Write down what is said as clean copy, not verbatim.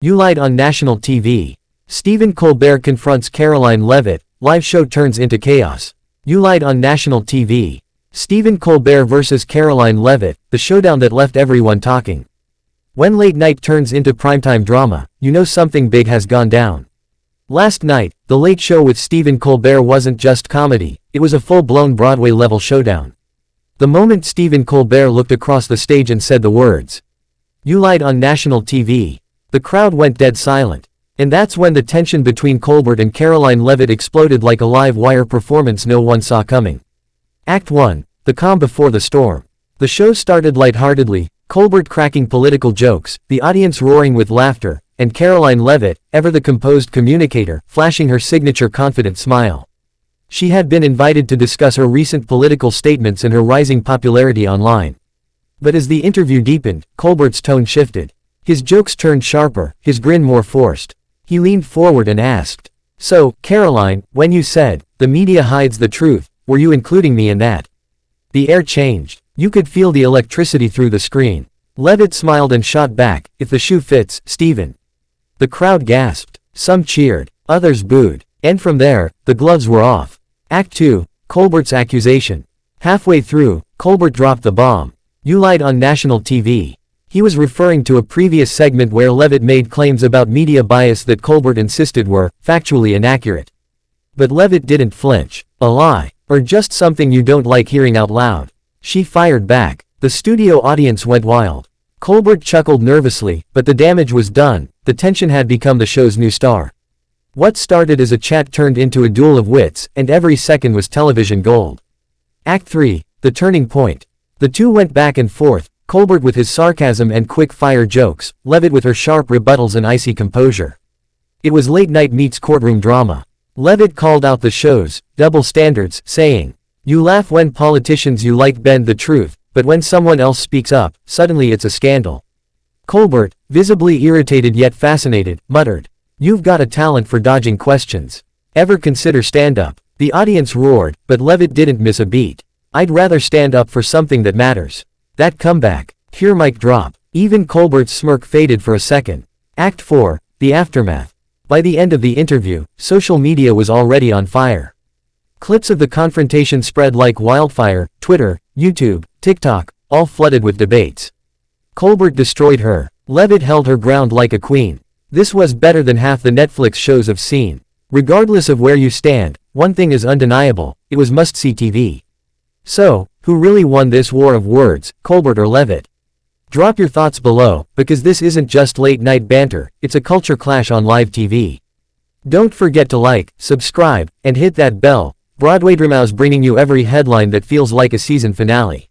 You lied on national TV. Stephen Colbert confronts Karoline Leavitt, live show turns into chaos. You lied on national TV. Stephen Colbert vs. Karoline Leavitt, the showdown that left everyone talking. When late night turns into primetime drama, you know something big has gone down. Last night, The Late Show with Stephen Colbert wasn't just comedy, it was a full-blown Broadway-level showdown. The moment Stephen Colbert looked across the stage and said the words, "You lied on national TV," the crowd went dead silent. And that's when the tension between Colbert and Karoline Leavitt exploded like a live wire performance no one saw coming. Act 1. The calm before the storm. The show started lightheartedly, Colbert cracking political jokes, the audience roaring with laughter, and Karoline Leavitt, ever the composed communicator, flashing her signature confident smile. She had been invited to discuss her recent political statements and her rising popularity online. But as the interview deepened, Colbert's tone shifted. His jokes turned sharper, his grin more forced. He leaned forward and asked, "So, Karoline, when you said, 'The media hides the truth,' were you including me in that?" The air changed. You could feel the electricity through the screen. Leavitt smiled and shot back, "If the shoe fits, Stephen." The crowd gasped. Some cheered. Others booed. And from there, the gloves were off. Act 2. Colbert's accusation. Halfway through, Colbert dropped the bomb. "You lied on national TV." He was referring to a previous segment where Leavitt made claims about media bias that Colbert insisted were factually inaccurate. But Leavitt didn't flinch. "A lie? Or just something you don't like hearing out loud?" She fired back. The studio audience went wild. Colbert chuckled nervously, but the damage was done. The tension had become the show's new star. What started as a chat turned into a duel of wits, and every second was television gold. Act 3. The turning point. The two went back and forth, Colbert with his sarcasm and quick-fire jokes, Leavitt with her sharp rebuttals and icy composure. It was late night meets courtroom drama. Leavitt called out the show's double standards, saying, "You laugh when politicians you like bend the truth, but when someone else speaks up, suddenly it's a scandal." Colbert, visibly irritated yet fascinated, muttered, "You've got a talent for dodging questions. Ever consider stand-up?" The audience roared, but Leavitt didn't miss a beat. "I'd rather stand up for something that matters." That comeback. Pure mic drop. Even Colbert's smirk faded for a second. Act 4. The aftermath. By the end of the interview, social media was already on fire. Clips of the confrontation spread like wildfire, Twitter, YouTube, TikTok, all flooded with debates. Colbert destroyed her. Leavitt held her ground like a queen. This was better than half the Netflix shows I've seen. Regardless of where you stand, one thing is undeniable, it was must-see TV. So, who really won this war of words, Colbert or Leavitt? Drop your thoughts below, because this isn't just late-night banter, it's a culture clash on live TV. Don't forget to like, subscribe, and hit that bell. Broadway Dramas bringing you every headline that feels like a season finale.